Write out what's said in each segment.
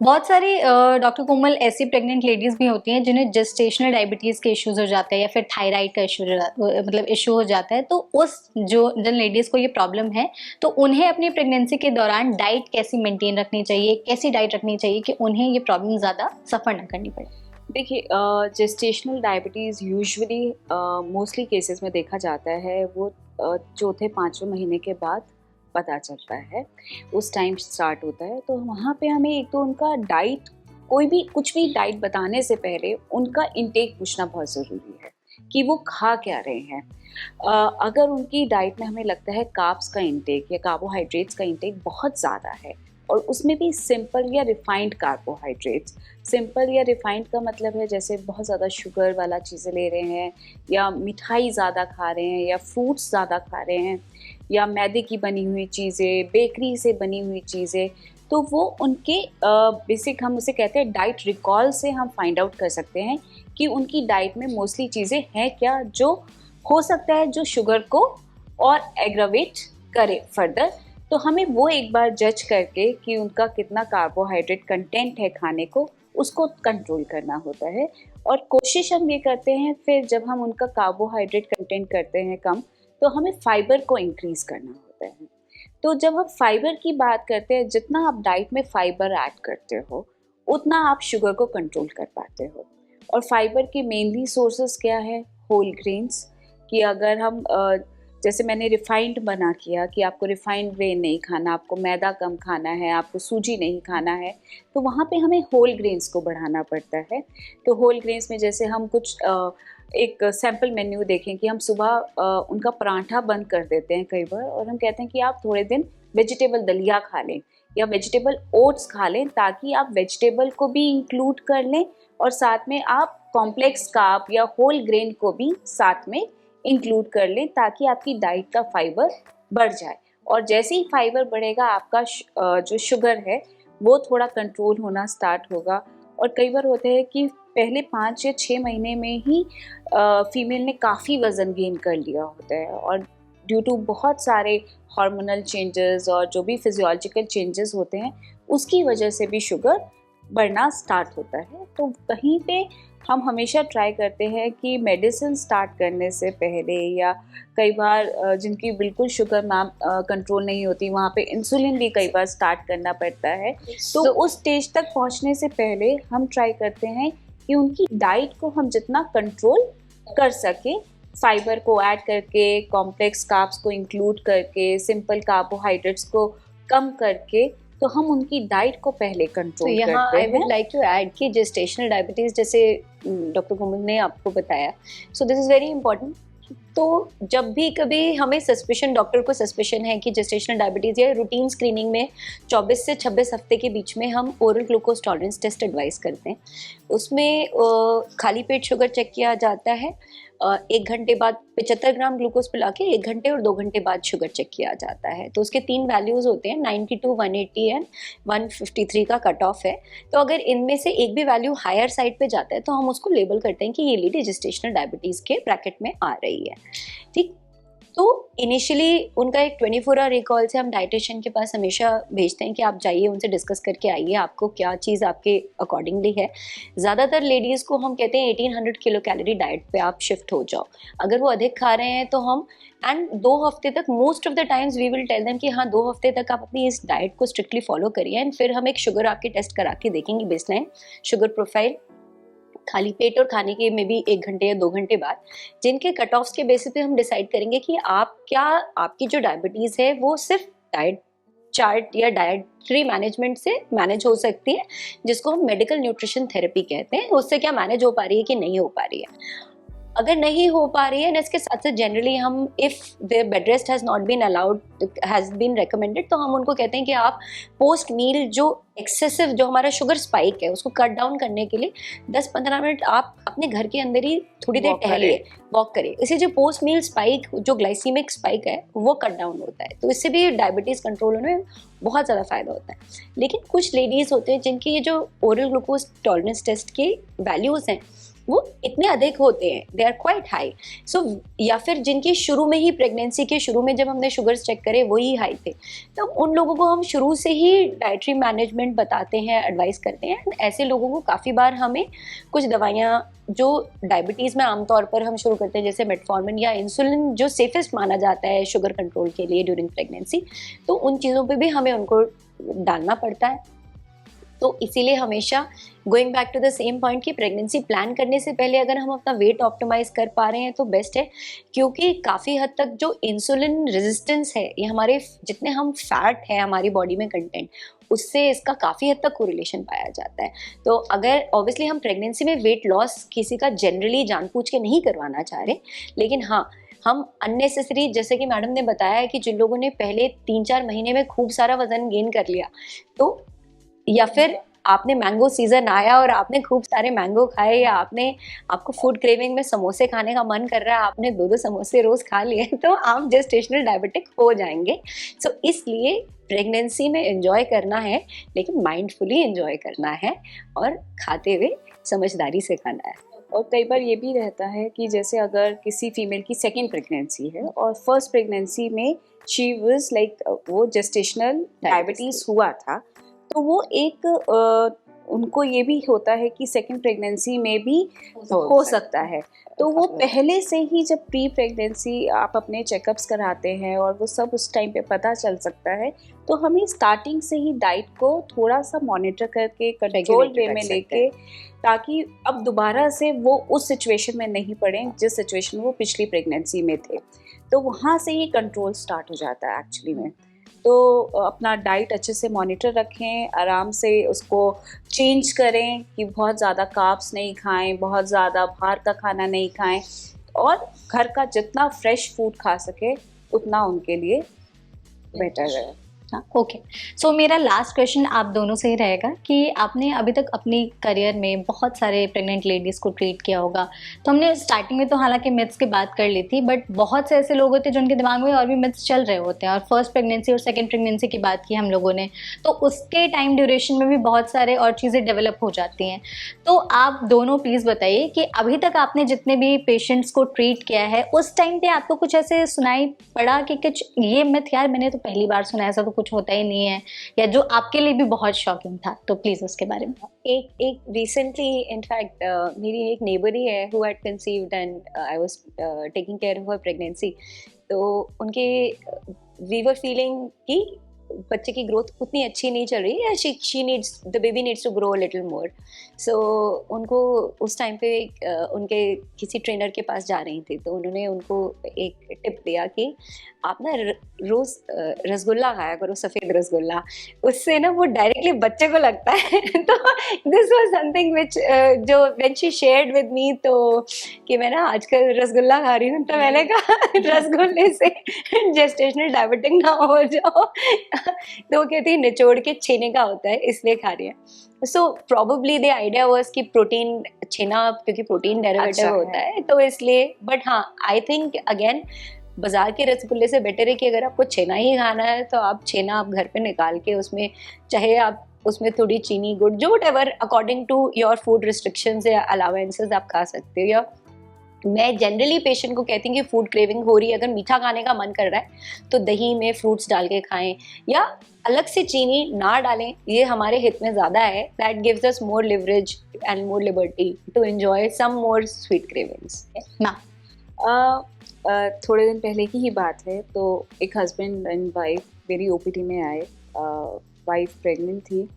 बहुत सारी डॉक्टर कोमल ऐसी प्रेग्नेंट लेडीज भी होती हैं जिन्हें जेस्टेशनल डायबिटीज के इश्यूज हो जाते हैं या फिर थायराइड का मतलब इशू हो जाता है, तो उस जो जिन लेडीज को ये प्रॉब्लम है तो उन्हें अपनी प्रेगनेंसी के दौरान डाइट कैसी मेंटेन रखनी चाहिए, कैसी डाइट रखनी चाहिए कि उन्हें ये प्रॉब्लम ज़्यादा सफ़र ना करनी पड़े। देखिए, gestational diabetes usually mostly cases में देखा जाता है वो चौथे पाँचवें महीने के बाद पता चलता है, उस टाइम स्टार्ट होता है। तो वहाँ पे हमें एक तो उनका डाइट, कोई भी कुछ भी डाइट बताने से पहले उनका इंटेक पूछना बहुत ज़रूरी है कि वो खा क्या रहे हैं। अगर उनकी डाइट में हमें लगता है कार्ब्स का इंटेक या कार्बोहाइड्रेट्स का इंटेक बहुत ज़्यादा है और उसमें भी सिंपल या रिफाइंड कार्बोहाइड्रेट्स, सिंपल या रिफाइंड का मतलब है जैसे बहुत ज़्यादा शुगर वाला चीज़ें ले रहे हैं या मिठाई ज़्यादा खा रहे हैं या फ्रूट्स ज़्यादा खा रहे हैं या मैदे की बनी हुई चीज़ें, बेकरी से बनी हुई चीज़ें, तो वो उनके बेसिक, हम उसे कहते हैं डाइट रिकॉल से हम फाइंड आउट कर सकते हैं कि उनकी डाइट में मोस्टली चीज़ें हैं क्या जो हो सकता है जो शुगर को और एग्रावेट करे फर्दर। तो हमें वो एक बार जज करके कि उनका कितना कार्बोहाइड्रेट कंटेंट है खाने को, उसको कंट्रोल करना होता है। और कोशिश हम ये करते हैं फिर जब हम उनका कार्बोहाइड्रेट कंटेंट करते हैं कम, तो हमें फाइबर को इंक्रीज़ करना होता है। तो जब हम फाइबर की बात करते हैं, जितना आप डाइट में फाइबर ऐड करते हो उतना आप शुगर को कंट्रोल कर पाते हो। और फाइबर के मेनली सोर्सेस क्या है? Whole grains. कि अगर हम जैसे मैंने रिफाइंड बना किया कि आपको रिफाइंड ग्रेन नहीं खाना, आपको मैदा कम खाना है, आपको सूजी नहीं खाना है, तो वहाँ पे हमें होल ग्रेन्स को बढ़ाना पड़ता है। तो होल ग्रेन्स में जैसे हम कुछ एक सैम्पल मेन्यू देखें कि हम सुबह उनका पराठा बंद कर देते हैं कई बार और हम कहते हैं कि आप थोड़े दिन वेजिटेबल दलिया खा लें या वेजिटेबल ओट्स खा लें, ताकि आप वेजिटेबल को भी इंक्लूड कर लें और साथ में आप कॉम्प्लेक्स कार्ब या होल ग्रेन को भी साथ में इंक्लूड कर लें, ताकि आपकी डाइट का फाइबर बढ़ जाए। और जैसे ही फाइबर बढ़ेगा आपका जो शुगर है वो थोड़ा कंट्रोल होना स्टार्ट होगा। और कई बार होता है कि पहले 5 या 6 महीने में ही फीमेल ने काफ़ी वज़न गेन कर लिया होता है और ड्यू टू बहुत सारे हार्मोनल चेंजेस और जो भी फिजियोलॉजिकल चेंजेस होते हैं उसकी वजह से भी शुगर बढ़ना स्टार्ट होता है। तो कहीं पे हम हमेशा ट्राई करते हैं कि मेडिसिन स्टार्ट करने से पहले या कई बार जिनकी बिल्कुल शुगर मैम कंट्रोल नहीं होती, वहाँ पे इंसुलिन भी कई बार स्टार्ट करना पड़ता है। तो उस स्टेज तक पहुँचने से पहले हम ट्राई करते हैं कि उनकी डाइट को हम जितना कंट्रोल कर सकें, फाइबर को ऐड करके, कॉम्प्लेक्स कार्ब्स को इंक्लूड करके, सिंपल कार्बोहाइड्रेट्स को कम करके, तो हम उनकी डाइट को पहले कंट्रोल करते हैं। यहाँ I would like to add कि जेस्टेशनल डायबिटीज़ जैसे डॉक्टर कोमल ने आपको बताया, so this is very important. तो जब भी कभी हमें सस्पिशन, डॉक्टर को सस्पिशन है कि जेस्टेशनल डायबिटीज़ या रूटीन स्क्रीनिंग में 24 से 26 हफ्ते के बीच में हम oral glucose tolerance test advice करते हैं। उसमें खाली पेट शुगर चेक किया जाता है, 1 घंटे बाद 75 ग्राम ग्लूकोज पिला के 1 घंटे और 2 घंटे बाद शुगर चेक किया जाता है। तो उसके 3 वैल्यूज़ होते हैं, 92, 180 एंड 153 का कट ऑफ है। तो अगर इनमें से एक भी वैल्यू हायर साइड पे जाता है तो हम उसको लेबल करते हैं कि ये लेडी जेस्टेशनल डायबिटीज़ के ब्रैकेट में आ रही है। ठीक। तो इनिशियली उनका एक 24 आवर रिकॉल से हम डाइटिशियन के पास हमेशा भेजते हैं कि आप जाइए, उनसे डिस्कस करके आइए आपको क्या चीज़ आपके अकॉर्डिंगली है। ज़्यादातर लेडीज़ को हम कहते हैं 1800 किलो कैलोरी डाइट पे आप शिफ्ट हो जाओ। अगर वो अधिक खा रहे हैं तो हम एंड 2 हफ्ते तक, most of the times we will tell them कि हाँ 2 हफ्ते तक आप अपनी इस डाइट को स्ट्रिक्टली फॉलो करिए एंड फिर हम एक शुगर आपके टेस्ट करा के देखेंगे, बेसलाइन शुगर प्रोफाइल खाली पेट और खाने के में भी 1 घंटे या 2 घंटे बाद, जिनके कट ऑफ्स के बेसिस पे हम डिसाइड करेंगे कि आप क्या, आपकी जो डायबिटीज़ है वो सिर्फ डाइट चार्ट या डाइटरी मैनेजमेंट से मैनेज हो सकती है, जिसको हम मेडिकल न्यूट्रिशन थेरेपी कहते हैं। उससे क्या मैनेज हो पा रही है कि नहीं हो पा रही है। अगर नहीं हो पा रही है, इसके साथ साथ जनरली हम if the bed rest has not been allowed, has been recommended, तो हम उनको कहते हैं कि आप पोस्ट मील जो एक्सेसिव जो हमारा शुगर स्पाइक है उसको कट डाउन करने के लिए 10-15 मिनट आप अपने घर के अंदर ही थोड़ी देर टहलिए, वॉक करिए। इससे जो पोस्ट मील स्पाइक, जो ग्लाइसीमिक स्पाइक है वो कट डाउन होता है, तो इससे भी डायबिटीज़ कंट्रोल होने में बहुत ज़्यादा फ़ायदा होता है। लेकिन कुछ लेडीज़ होते हैं जिनकी ये जो ओरल ग्लूकोज टॉलरेंस टेस्ट के वैल्यूज़ हैं वो इतने अधिक होते हैं, दे आर क्वाइट हाई। सो या फिर जिनकी शुरू में ही प्रेगनेंसी के शुरू में जब हमने शुगर्स चेक करे वही हाई थे, तो उन लोगों को हम शुरू से ही डाइटरी मैनेजमेंट बताते हैं, एडवाइस करते हैं। ऐसे लोगों को काफ़ी बार हमें कुछ दवाइयाँ जो डायबिटीज़ में आमतौर पर हम शुरू करते हैं, जैसे मेटफॉर्मिन या इंसुलिन जो सेफेस्ट माना जाता है शुगर कंट्रोल के लिए ड्यूरिंग प्रेगनेंसी, तो उन चीज़ों पे भी हमें उनको डालना पड़ता है। तो इसीलिए हमेशा going back to the same point कि प्रेगनेंसी प्लान करने से पहले अगर हम अपना वेट ऑप्टिमाइज कर पा रहे हैं तो बेस्ट है, क्योंकि काफ़ी हद तक जो इंसुलिन रेजिस्टेंस है, ये हमारे जितने हम फैट है हमारी बॉडी में कंटेंट, उससे इसका काफ़ी हद तक कोरिलेशन पाया जाता है। तो अगर ऑब्वियसली हम प्रेगनेंसी में वेट लॉस किसी का जनरली जानबूझ के नहीं करवाना चाह रहे, लेकिन हाँ हम अननेसेसरी, जैसे कि मैडम ने बताया है कि जिन लोगों ने पहले 3-4 महीने में खूब सारा वजन गेन कर लिया, तो या फिर आपने मैंगो सीजन आया और आपने खूब सारे मैंगो खाए, या आपको फूड क्रेविंग में समोसे खाने का मन कर रहा है, आपने 2-2 समोसे रोज खा लिए, तो आप जेस्टेशनल डायबिटिक हो जाएंगे। सो इसलिए प्रेगनेंसी में एंजॉय करना है, लेकिन माइंडफुली एंजॉय करना है और खाते हुए समझदारी से खाना है। और कई बार ये भी रहता है कि जैसे अगर किसी फीमेल की सेकेंड प्रेगनेंसी है और फर्स्ट प्रेगनेंसी में शी वाज लाइक वो जेस्टेशनल डायबिटीज़ हुआ था, तो वो एक उनको ये भी होता है कि सेकंड प्रेगनेंसी में भी हो सकता है। तो वो पहले से ही जब प्री प्रेगनेंसी आप अपने चेकअप्स कराते हैं और वो सब उस टाइम पे पता चल सकता है, तो हमें स्टार्टिंग से ही डाइट को थोड़ा सा मॉनिटर करके कंट्रोल वे में लेके, ताकि अब दोबारा से वो उस सिचुएशन में नहीं पड़े जिस सिचुएशन में वो पिछली प्रेगनेंसी में थे। तो वहाँ से ही कंट्रोल स्टार्ट हो जाता है एक्चुअली में। तो अपना डाइट अच्छे से मॉनिटर रखें, आराम से उसको चेंज करें कि बहुत ज़्यादा कार्ब्स नहीं खाएं, बहुत ज़्यादा बाहर का खाना नहीं खाएं, और घर का जितना फ्रेश फूड खा सके उतना उनके लिए बेटर है। ओके, सो मेरा लास्ट क्वेश्चन आप दोनों से ही रहेगा कि आपने अभी तक अपनी करियर में बहुत सारे प्रेग्नेंट लेडीज़ को ट्रीट किया होगा, तो हमने स्टार्टिंग में तो हालांकि मिथ्स की बात कर ली थी, बट बहुत से ऐसे लोग होते हैं जिनके दिमाग में और भी मिथ्स चल रहे होते हैं, और फर्स्ट प्रेगनेंसी और सेकेंड प्रेगनेंसी की बात की हम लोगों ने, तो उसके टाइम ड्यूरेशन में भी बहुत सारे और चीज़ें डेवलप हो जाती हैं। तो आप दोनों प्लीज़ बताइए कि अभी तक आपने जितने भी पेशेंट्स को ट्रीट किया है, उस टाइम पे आपको कुछ ऐसे सुनाई पड़ा कि कुछ ये मिथ यार मैंने तो पहली बार सुना, ऐसा तो कुछ होता ही नहीं है, या जो आपके लिए भी बहुत शॉकिंग था, तो प्लीज उसके बारे में। एक रिसेंटली इनफैक्ट मेरी एक नेबर ही है who had conceived and I was taking care of her pregnancy, तो उनके वी वर फीलिंग कि बच्चे की ग्रोथ उतनी अच्छी नहीं चल रही है, she needs the baby needs to grow little more. So उनको उस टाइम पे उनके किसी ट्रेनर के पास जा रही थी, तो उन्होंने उनको एक टिप दिया कि आप ना रोज़ रसगुल्ला खाया करो, सफ़ेद रसगुल्ला, उससे ना वो डायरेक्टली बच्चे को लगता है। तो दिस वाज समथिंग विच जो when she shared with me, तो कि मैं ना आजकल रसगुल्ला खा रही हूँ, तो मैंने कहा रसगुल्ले से जेस्टेशनल डायबिटिक ना हो जाओ। तो वो कहती है निचोड़ के छेने का होता है इसलिए खा रही है। So probably the idea was कि प्रोटीन छेना, क्योंकि प्रोटीन डेरिवेटिव होता है तो इसलिए। बट हाँ, आई थिंक अगेन बाजार के रसगुल्ले से बेटर है कि अगर आपको छेना ही खाना है तो आप छेना आप घर पे निकाल के उसमें, चाहे आप उसमें थोड़ी चीनी, गुड़, जो whatever according to your food restrictions या अलाउंसेस आप खा सकते हो। या मैं जनरली पेशेंट को कहती हूँ कि फूड क्रेविंग हो रही है, अगर मीठा खाने का मन कर रहा है तो दही में फ्रूट्स डाल के खाएं, या अलग से चीनी ना डालें, ये हमारे हित में ज़्यादा है। That gives us more leverage and more liberty to enjoy some more sweet cravings. थोड़े दिन पहले की ही बात है, तो एक हस्बैंड एंड वाइफ मेरी ओपीडी में आए। वाइफ प्रेग्नेंट थी,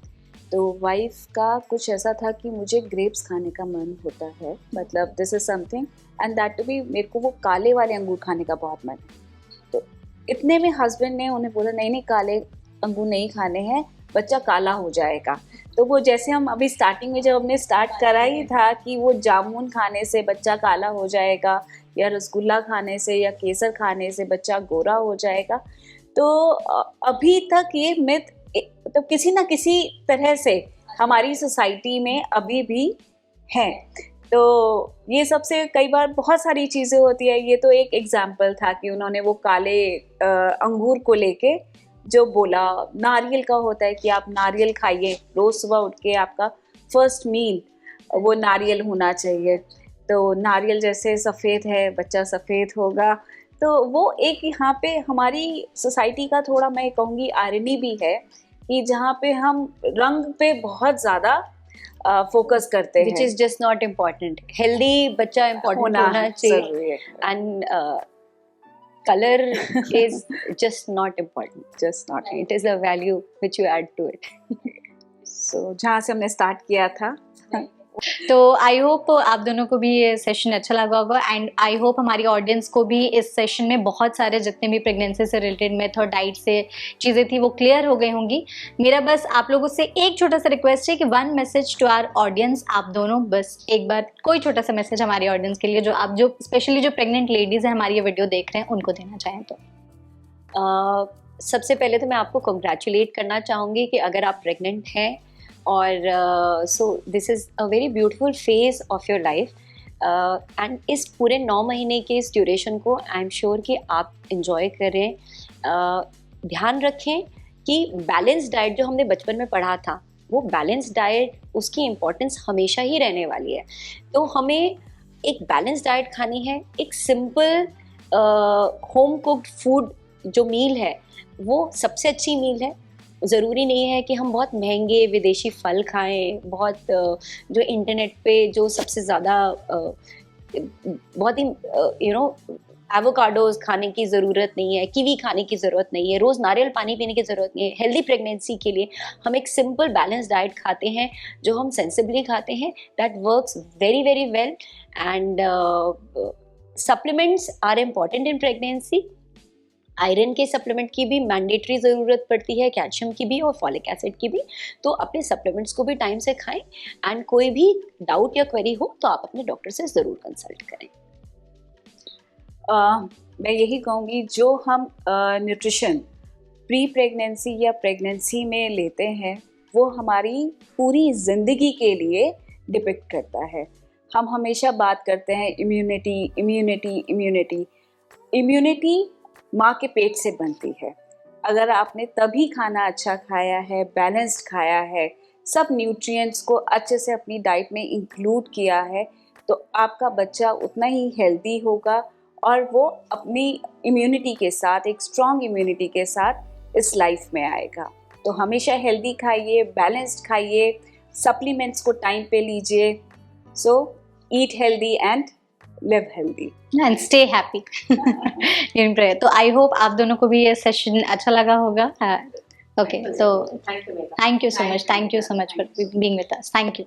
तो वाइफ का कुछ ऐसा था कि मुझे ग्रेप्स खाने का मन होता है, मतलब this is something, and that to be मेरे को वो काले वाले अंगूर खाने का बहुत मन है। तो इतने में हस्बैंड ने उन्हें बोला नहीं नहीं काले अंगूर नहीं खाने हैं, बच्चा काला हो जाएगा। तो वो जैसे हम अभी स्टार्टिंग में जब हमने स्टार्ट करा ही था कि वो जामुन खाने से बच्चा काला हो जाएगा, या रसगुल्ला खाने से या केसर खाने से बच्चा गोरा हो जाएगा, तो अभी तक ये मिथ तो किसी ना किसी तरह से हमारी सोसाइटी में अभी भी है। तो ये सबसे कई बार बहुत सारी चीज़ें होती है। ये तो एक एग्जाम्पल था कि उन्होंने वो काले अंगूर को लेके जो बोला। नारियल का होता है कि आप नारियल खाइए, रोज़ सुबह उठ के आपका फर्स्ट मील वो नारियल होना चाहिए। तो नारियल जैसे सफ़ेद है, बच्चा सफ़ेद होगा। तो वो एक यहाँ पे हमारी सोसाइटी का थोड़ा मैं कहूँगी आयरनी भी है कि जहाँ पे हम रंग पे बहुत ज़्यादा फोकस करते हैं, which is just not important. Healthy बच्चा इम्पॉर्टेंट होना चाहिए, जरूरी है। And color is just not important. Just not. It is a value which you add to it. So जहाँ से हमने स्टार्ट किया था। तो आई होप आप दोनों को भी ये सेशन अच्छा लगा होगा, एंड आई होप हमारी ऑडियंस को भी इस सेशन में बहुत सारे जितने भी प्रेगनेंसी से रिलेटेड मेथ और डाइट से चीज़ें थी वो क्लियर हो गई होंगी। मेरा बस आप लोगों से एक छोटा सा रिक्वेस्ट है कि one message to our audience, आप दोनों बस एक बार कोई छोटा सा मैसेज हमारी ऑडियंस के लिए, जो आप जो स्पेशली जो प्रेग्नेंट लेडीज़ हैं हमारी ये वीडियो देख रहे हैं, उनको देना चाहें तो। सबसे पहले तो मैं आपको कंग्रेचुलेट करना चाहूँगी कि अगर आप प्रेग्नेंट हैं, और सो this is a very beautiful phase of your life, and इस पूरे 9 महीने के इस ड्यूरेशन को आई एम श्योर कि आप इंजॉय करें। ध्यान रखें कि बैलेंस डाइट जो हमने बचपन में पढ़ा था, वो बैलेंस डाइट उसकी इम्पोर्टेंस हमेशा ही रहने वाली है। तो हमें एक बैलेंस डाइट खानी है, एक सिंपल होम कुक्ड फूड जो मील है वो सबसे अच्छी मील है। ज़रूरी नहीं है कि हम बहुत महंगे विदेशी फल खाएं, बहुत जो इंटरनेट पे जो सबसे ज़्यादा बहुत ही एवोकाडोज खाने की ज़रूरत नहीं है, कीवी खाने की ज़रूरत नहीं है, रोज़ नारियल पानी पीने की ज़रूरत नहीं है। हेल्दी प्रेगनेंसी के लिए हम एक सिंपल बैलेंस डाइट खाते हैं जो हम सेंसिबली खाते हैं, that works very very well. And supplements are important in pregnancy. Iron के सप्लीमेंट की भी मैंडेटरी ज़रूरत पड़ती है, कैल्शियम की भी और फॉलिक एसिड की भी। तो अपने सप्लीमेंट्स को भी टाइम से खाएं, एंड कोई भी डाउट या क्वेरी हो तो आप अपने डॉक्टर से ज़रूर कंसल्ट करें। मैं यही कहूँगी, जो हम न्यूट्रिशन प्री प्रेगनेंसी या प्रेगनेंसी में लेते हैं वो हमारी पूरी ज़िंदगी के लिए डिपेक्ट करता है। हम हमेशा बात करते हैं इम्यूनिटी इम्यूनिटी इम्यूनिटी। इम्यूनिटी माँ के पेट से बनती है। अगर आपने तभी खाना अच्छा खाया है, बैलेंस्ड खाया है, सब न्यूट्रिएंट्स को अच्छे से अपनी डाइट में इंक्लूड किया है, तो आपका बच्चा उतना ही हेल्दी होगा और वो अपनी इम्यूनिटी के साथ, एक स्ट्रॉन्ग इम्यूनिटी के साथ इस लाइफ में आएगा। तो हमेशा हेल्दी खाइए, बैलेंस्ड खाइए, सप्लीमेंट्स को टाइम पे लीजिए। So eat healthy and live healthy and stay happy in prayer. तो आई होप आप दोनों को भी ये सेशन अच्छा लगा होगा। ओके, तो thank you so much for being with us. Thank you.